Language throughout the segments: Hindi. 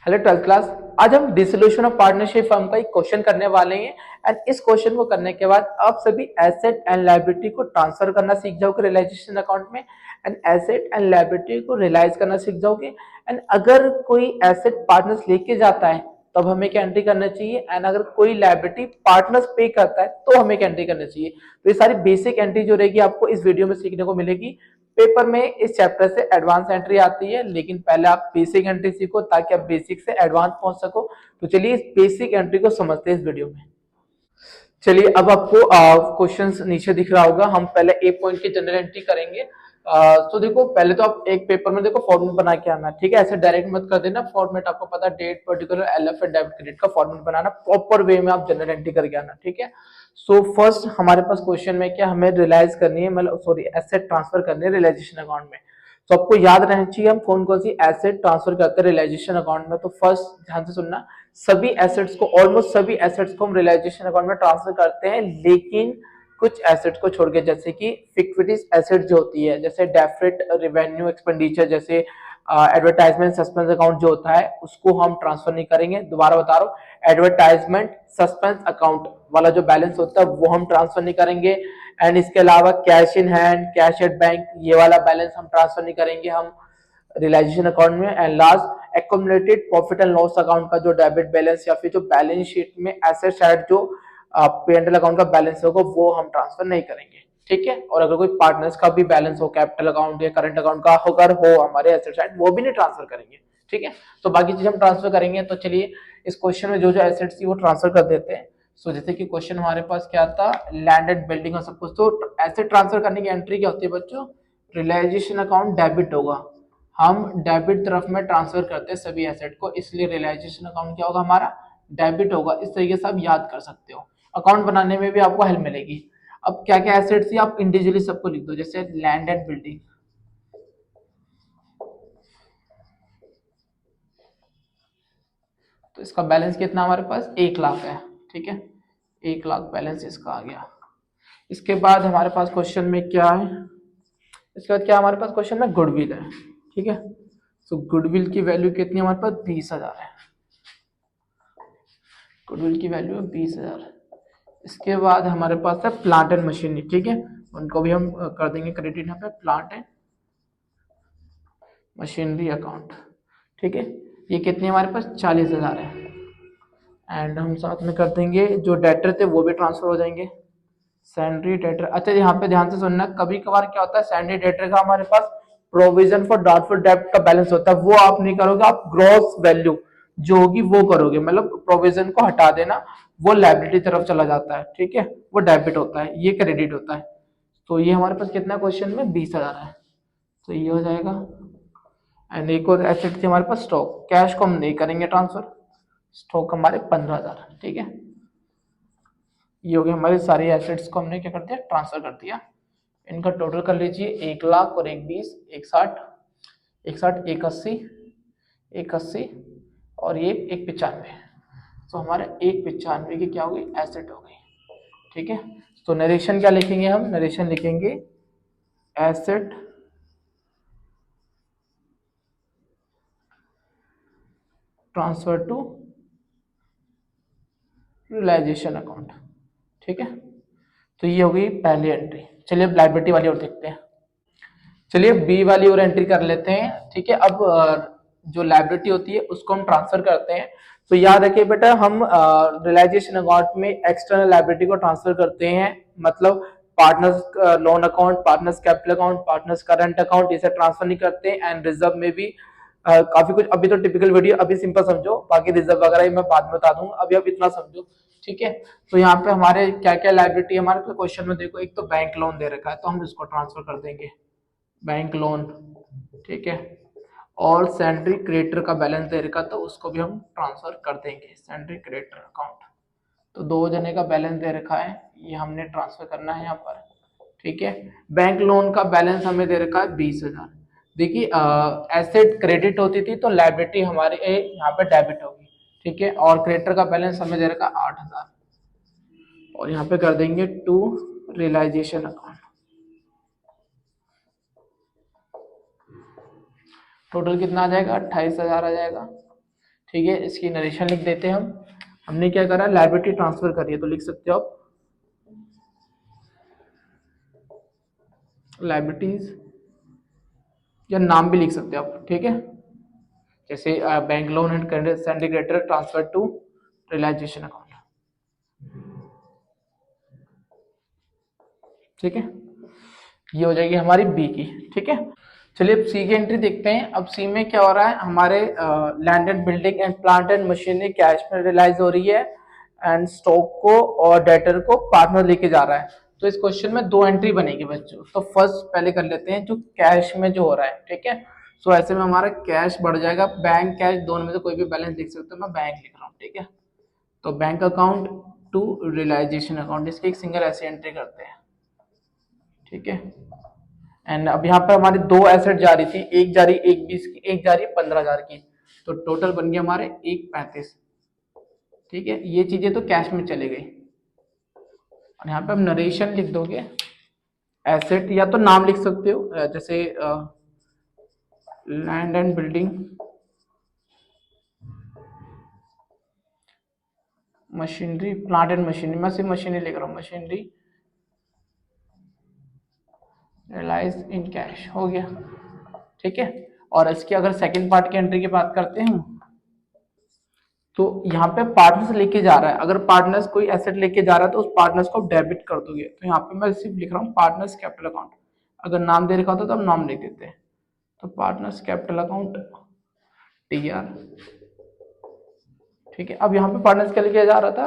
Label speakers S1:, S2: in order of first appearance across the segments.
S1: Hello twelfth class. आज हम डिसोल्यूशन ऑफ पार्टनरशिप फर्म का एक क्वेश्चन करने वाले हैं। एंड इस क्वेश्चन को करने के बाद आप सभी एसेट एंड लायबिलिटी को ट्रांसफर करना सीख जाओगे रियलाइजेशन अकाउंट में। एंड एसेट एंड लायबिलिटी को रियलाइज करना सीख जाओगे। एंड अगर कोई एसेट पार्टनर्स लेके जाता है तब हमें क्या एंट्री करना चाहिए, एंड अगर कोई लायबिलिटी पार्टनर्स पे करता है तो हमें क्या एंट्री करना चाहिए। तो ये सारी बेसिक एंट्री जो रहेगी आपको इस वीडियो में सीखने को मिलेगी। पेपर में इस चैप्टर से एडवांस एंट्री आती है, लेकिन पहले आप बेसिक एंट्री सीखो ताकि आप बेसिक से एडवांस पहुंच सको। तो चलिए इस बेसिक एंट्री को समझते हैं इस वीडियो में। चलिए अब आपको क्वेश्चंस नीचे दिख रहा होगा। हम पहले ए पॉइंट की जनरल एंट्री करेंगे। तो देखो पहले तो आप एक पेपर में देखो फॉर्मेट बना के आना, ठीक है। ऐसे डायरेक्ट मत कर देना फॉर्मेट, आपको पता date particular LF and debit credit का फॉर्मेट बनाना, प्रॉपर वे में आप जनरल एंट्री करके आना, ठीक है। सो फर्स्ट हमारे पास क्वेश्चन में क्या हमें रियलाइज करनी है, मतलब सॉरी एसेट ट्रांसफर करनी है रियलाइजेशन अकाउंट में। तो आपको याद रहना चाहिए हम कौन कौन सी एसेट ट्रांसफर करते हैं रियलाइजेशन अकाउंट में। तो फर्स्ट ध्यान से सुनना, सभी एसेट्स को, ऑलमोस्ट सभी एसेट्स को हम रियलाइजेशन अकाउंट में ट्रांसफर करते हैं, लेकिन कुछ एसेट्स को छोड़ के, जैसे कि फिक्टिव एसेट जो होती है, जैसे डेफिट रेवेन्यू एक्सपेंडिचर, जैसे एडवर्टाइजमेंट सस्पेंस अकाउंट जो होता है उसको हम ट्रांसफर नहीं करेंगे। दोबारा बता रहा हूँ, एडवर्टाइजमेंट सस्पेंस अकाउंट वाला जो बैलेंस होता है वो हम ट्रांसफर नहीं करेंगे। एंड इसके अलावा cash in hand, cash at bank, ये वाला बैलेंस हम ट्रांसफर नहीं करेंगे हम रियलाइजेशन अकाउंट में। And last accumulated profit and loss account का जो डेबिट बैलेंस या फिर जो बैलेंस शीट में एसेट साइड जो P&L अकाउंट का बैलेंस होगा वो हम ट्रांसफर नहीं करेंगे, ठीक है। और अगर कोई पार्टनर्स का भी बैलेंस हो, कैपिटल अकाउंट या करंट अकाउंट का अगर हो हमारे एसेट साइड, वो भी नहीं ट्रांसफर करेंगे, ठीक है। तो बाकी चीज हम ट्रांसफर करेंगे। तो चलिए इस क्वेश्चन में जो जो एसेट्स थी वो ट्रांसफर कर देते हैं। सो जैसे कि क्वेश्चन हमारे पास क्या था, लैंड एंड बिल्डिंग और सब कुछ। तो एसेट ट्रांसफर करने की एंट्री क्या होती है बच्चों, रियलाइजेशन अकाउंट डेबिट होगा। हम डेबिट तरफ में ट्रांसफर करते हैं सभी एसेट को, इसलिए रियलाइजेशन अकाउंट क्या होगा हमारा, डेबिट होगा। इस तरीके से आप याद कर सकते हो, अकाउंट बनाने में भी आपको हेल्प मिलेगी। अब क्या क्या एसेट्स थी आप इंडिविजुअली सबको लिख दो, जैसे लैंड एंड बिल्डिंग, तो इसका बैलेंस कितना हमारे पास 1 लाख है, ठीक है। 1 लाख बैलेंस इसका आ गया। इसके बाद हमारे पास क्वेश्चन में क्या है, इसके बाद क्या हमारे पास क्वेश्चन में गुडविल है, ठीक है। तो गुडविल की वैल्यू कितनी हमारे पास 20,000 है, गुडविल की वैल्यू है 20,000। इसके बाद हमारे पास है प्लांट एंड मशीनरी, ठीक है। उनको भी हम कर देंगे क्रेडिट यहाँ पे, प्लांट एंड मशीनरी अकाउंट, ठीक है। ये कितनी हमारे पास 40,000 है। एंड हम साथ में कर देंगे जो डेटर थे वो भी ट्रांसफर हो जाएंगे, सैंड्री डेटर। अच्छा यहाँ पे ध्यान से सुनना, कभी कभार क्या होता है सैंड्री डेटर का हमारे पास प्रोविजन फॉर डाउटफुल डेब्ट का बैलेंस होता है, वो आप नहीं करोगे, आप ग्रॉस वैल्यू जो होगी वो करोगे, मतलब प्रोविजन को हटा देना, वो लायबिलिटी तरफ चला जाता है, ठीक है। वो डेबिट होता है, ये क्रेडिट होता है। तो ये हमारे पास कितना क्वेश्चन में 20,000 है, तो ये हो जाएगा। एंड एक और एसेट थी हमारे पास स्टॉक, कैश को हम नहीं करेंगे ट्रांसफर, स्टॉक हमारे 15,000, ठीक है। ये हो गए हमारे सारे एसेट्स को हमने क्या कर दिया, ट्रांसफर कर दिया। इनका टोटल कर लीजिए 1 लाख और 1 20, 1 60, 1 60, 1 80, 1 80 और ये 1 95। तो हमारे 1 95 की क्या हो गई, एसेट हो गई, ठीक है। तो नरेशन क्या लिखेंगे हम, नरेशन लिखेंगे asset transfer to realisation account, ठीक है। तो ये हो गई पहली एंट्री। चलिए अब लायबिलिटी वाली और देखते हैं। चलिए बी वाली और एंट्री कर लेते हैं, ठीक है। अब जो लायबिलिटी होती है उसको हम ट्रांसफर करते हैं। तो याद रखिए बेटा, हम रियलाइजेशन अकाउंट में एक्सटर्नल लायबिलिटी को ट्रांसफर करते हैं, मतलब partners loan account, partners capital account, partners current account, इसे ट्रांसफर नहीं करते। एंड रिजर्व में भी काफी कुछ, अभी तो टिपिकल वीडियो, अभी सिंपल समझो, बाकी रिजर्व वगैरह मैं बाद में बता दूंगा, अभी आप इतना समझो, ठीक है। तो यहाँ पे हमारे क्या क्या लायबिलिटी हमारे क्वेश्चन में देखो, एक तो बैंक लोन दे रखा है तो हम इसको ट्रांसफर कर देंगे, बैंक लोन, ठीक है। और सैंड्री क्रेडिटर का बैलेंस दे रखा तो उसको भी हम ट्रांसफर कर देंगे, सैंड्री क्रेडिटर अकाउंट। तो 2 जने का बैलेंस दे रखा है, ये हमने ट्रांसफर करना है यहाँ पर, ठीक है। बैंक लोन का बैलेंस हमें दे रखा है 20,000। देखिए एसेट क्रेडिट होती थी तो लायबिलिटी हमारे यहाँ पे डेबिट होगी, ठीक है। और क्रेडिटर का बैलेंस हमें दे रखा है 8,000, और यहाँ पे कर देंगे टू रियलाइजेशन अकाउंट। टोटल कितना आ जाएगा, 28,000 आ जाएगा, ठीक है, इसकी नरेशन लिख देते हैं हम। हमने क्या करा, लायबिलिटी ट्रांसफर करी है, तो लिख सकते हो आप लायबिलिटीज, या नाम भी लिख सकते हो आप, ठीक है। जैसे bank loan and syndicator transfer to realisation account, ठीक है। ये हो जाएगी हमारी बी की, ठीक है। चलिए अब सी की एंट्री देखते हैं। अब सी में क्या हो रहा है, हमारे land and building and plant and machinery cash में रियलाइज हो रही है, एंड स्टॉक को और डेटर को पार्टनर लेके जा रहा है। तो इस क्वेश्चन में दो एंट्री बनेगी बच्चों। तो फर्स्ट पहले कर लेते हैं जो कैश में जो हो रहा है, ठीक है। सो ऐसे में हमारा कैश बढ़ जाएगा, बैंक कैश दोनों में से कोई भी बैलेंस लिख सकते हो, मैं बैंक लिख रहा हूँ, ठीक है। तो bank account to realisation account, इसकी एक सिंगल ऐसी एंट्री करते हैं, ठीक है। एंड अब यहाँ पर हमारी दो एसेट जा रही थी, एक जा रही 1,20 की, एक जा रही 15,000 की। तो टोटल बन गया हमारे 1,35, ठीक है। ये चीजें तो कैश में चले गई। और यहाँ पे हम नरेशन लिख दोगे, एसेट या तो नाम लिख सकते हो, जैसे land and building machinery plant and machinery, मैं सिर्फ मशीनरी लिख रहा हूँ, मशीनरी रियलाइज इन कैश, हो गया, ठीक है। और इसकी अगर सेकंड पार्ट की एंट्री की बात करते हैं, तो यहाँ पे पार्टनर्स लेके जा रहा है, अगर पार्टनर्स कोई एसेट लेके जा रहा है तो उस पार्टनर्स को डेबिट कर दोगे। तो यहाँ पे मैं सिर्फ लिख रहा हूँ पार्टनर्स कैपिटल अकाउंट, अगर नाम दे रखा होता तो हम नाम लिख देते हैं। तो पार्टनर्स कैपिटल अकाउंट TR, ठीक है। अब यहाँ पे पार्टनर्स क्या लेके जा रहा था,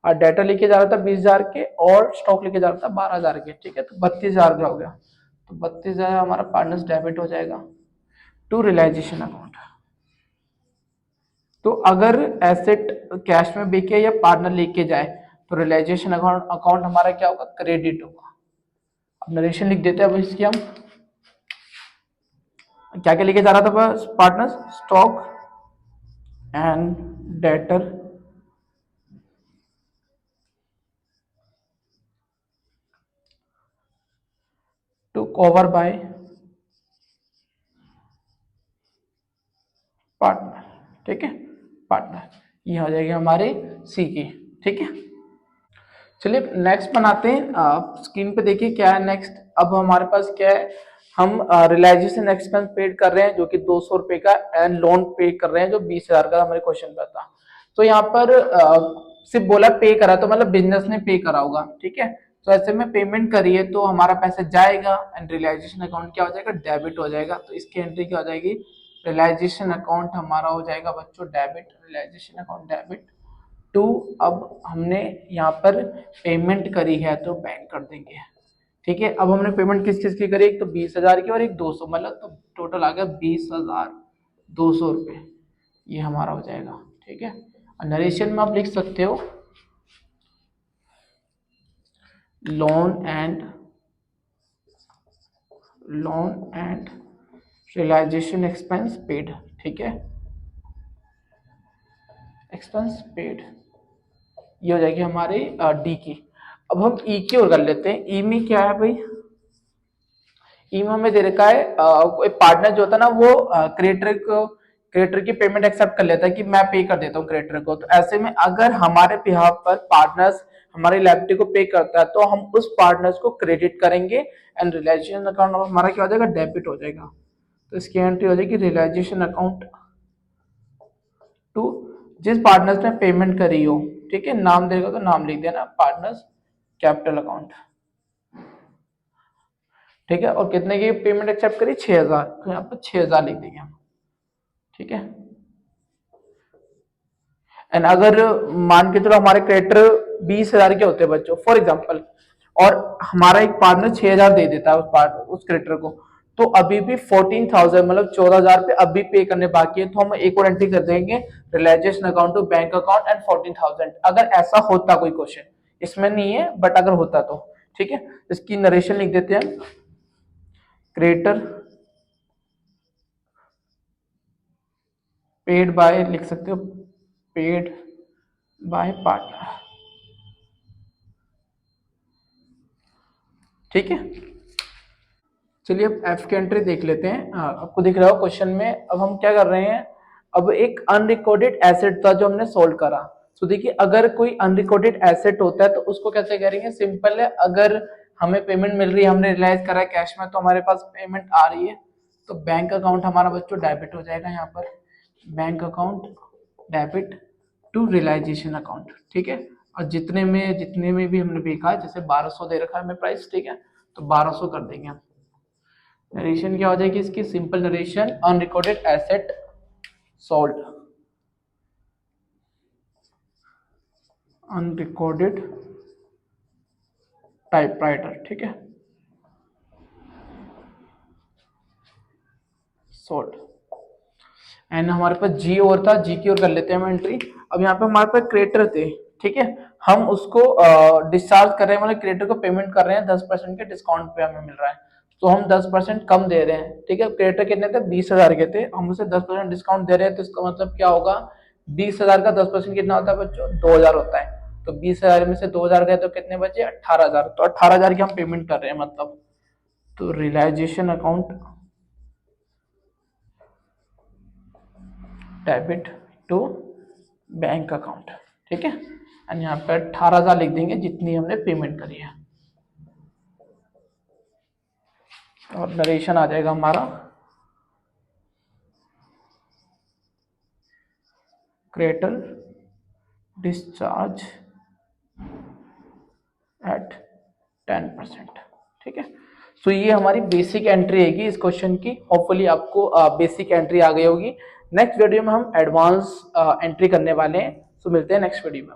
S1: और डेटा लेके जा रहा था 20,000 के, और स्टॉक लेके जा रहा था 12,000 के, ठीक है। तो 32,000 का हो गया। तो 32,000 हमारा पार्टनर्स डेबिट हो जाएगा टू रियलाइजेशन अकाउंट। तो अगर एसेट कैश में बिके या पार्टनर लेके जाए तो रियलाइजेशन अकाउंट अकाउंट हमारा क्या होगा, क्रेडिट होगा। अब नरेशन लिख देते हैं। अब इसकी हम क्या क्या लेके जा रहा था partner, stock and debtor to cover by partner, ठीक है, पार्टनर। ये हो जाएगी हमारे सी की, ठीक है। चलिए नेक्स्ट बनाते हैं। स्क्रीन पे देखिए क्या है नेक्स्ट। अब हमारे पास क्या है, हम रियलाइजेशन एक्सपेंस पेड कर रहे हैं जो कि 200 रुपए का, एंड लोन पे कर रहे हैं जो 20,000 का हमारे क्वेश्चन पे था। तो यहाँ पर सिर्फ बोला पे करा, तो मतलब बिजनेस ने पे करा होगा, ठीक है। तो ऐसे में पेमेंट करी है तो हमारा पैसा जाएगा, एंड रियलाइजेशन अकाउंट क्या हो जाएगा, डेबिट हो जाएगा। तो इसकी एंट्री क्या हो जाएगी, रियलाइजेशन अकाउंट हमारा हो जाएगा बच्चों debit, realisation account debit to. अब हमने यहाँ पर पेमेंट करी है तो बैंक कर देंगे, ठीक है। अब हमने पेमेंट किस किस की करी, एक तो 20,000 की और एक 200, मतलब तो टोटल आ गया 20,200 रुपये। ये हमारा हो जाएगा, ठीक है। नरेशन में आप लिख सकते हो loan and realisation expense paid, ठीक है, एक्सपेंस पेड। ये हो जाएगी हमारी डी की। अब हम ई की ओर कर लेते हैं। ई में क्या है भाई, ईमेल में दे रखा है कोई पार्टनर जो होता है ना वो क्रिएटर की पेमेंट एक्सेप्ट कर लेता है कि मैं पे कर देता हूँ क्रिएटर को। तो ऐसे में अगर हमारे बिहाफ पर पार्टनर्स हमारी लायबिलिटी को पे करता है तो हम उस पार्टनर्स को क्रेडिट करेंगे, एंड रियलाइजेशन अकाउंट हमारा क्या हो जाएगा, डेबिट हो जाएगा। तो इसकी एंट्री हो जाएगी रियलाइजेशन अकाउंट टू जिस पार्टनर्स ने पेमेंट करी हो, ठीक है। नाम देगा तो नाम लिख देना पार्टनर्स कैपिटल अकाउंट, ठीक है। और कितने की पेमेंट एक्सेप्ट करी, 6,000, तो यहाँ पर 6,000 लिख देंगे हम, ठीक है। एंड अगर मान के चलो हमारे क्रेडिटर 20,000 के होते हैं बच्चों फॉर एग्जांपल, और हमारा एक पार्टनर 6,000 दे देता है उस क्रेडिटर को, तो अभी भी 14,000 मतलब 14,000 पे अभी पे करने बाकी है। तो हम एक और एंट्री कर देंगे realisation account to bank account and 14,000, अगर ऐसा होता कोई क्वेश्चन, इसमें नहीं है बट अगर होता तो, ठीक है। इसकी नरेशन लिख देते हैं, क्रेडिटर पेड बाय, लिख सकते हो पेड बाय पार्टनर, ठीक है। चलिए अब एफ की एंट्री देख लेते हैं। आपको दिख रहा हो क्वेश्चन में। अब हम क्या कर रहे हैं, अब एक अनरिकॉर्डेड एसेट था जो हमने सोल्व करा। तो देखिए अगर कोई अनरिकॉर्डेड एसेट होता है तो उसको कैसे करेंगे, सिंपल है, अगर हमें पेमेंट मिल रही है, हमने रियलाइज करा है कैश में, तो हमारे पास पेमेंट आ रही है, तो बैंक अकाउंट हमारा बच्चों डेबिट हो जाएगा। यहाँ पर bank account debit to realisation account, ठीक है। और जितने में भी हमने देखा है, जैसे 1200 दे रखा है हमें प्राइस, ठीक है, तो 1200 कर देंगे हम। नरेशन क्या हो जाएगी इसकी, simple narration, unrecorded asset sold, unrecorded typewriter, ठीक है, सोल्ड। एंड हमारे पास जी और था, जी की ओर कर लेते हैं हम एंट्री। अब यहाँ पे हमारे पास क्रेडिटर थे, ठीक है, हम उसको डिस्चार्ज कर रहे हैं, मतलब क्रेडिटर को पेमेंट कर रहे हैं 10% के डिस्काउंट पे हमें मिल रहा है, तो हम 10% कम दे रहे हैं, ठीक है। क्रेडिटर कितने थे, 20,000 के थे, हम उसे 10% डिस्काउंट दे रहे हैं, तो इसका मतलब क्या होगा, 20,000 का 10% कितना होता है बच्चों, 2,000 होता है। तो 20,000 में से 2,000 गए तो कितने बचे, 18,000, तो 18,000 की हम पेमेंट कर रहे हैं मतलब। तो realisation account debit to bank account, ठीक है। एंड यहाँ पे 18,000 लिख देंगे जितनी हमने पेमेंट करी है, और नरेशन आ जाएगा हमारा, क्रेडिटर डिस्चार्ज एट 10%, ठीक है। तो ये हमारी बेसिक एंट्री रहेगी इस क्वेश्चन की। होपफुली आपको बेसिक एंट्री आ गई होगी। नेक्स्ट वीडियो में हम एडवांस एंट्री करने वाले हैं, तो मिलते हैं नेक्स्ट वीडियो में।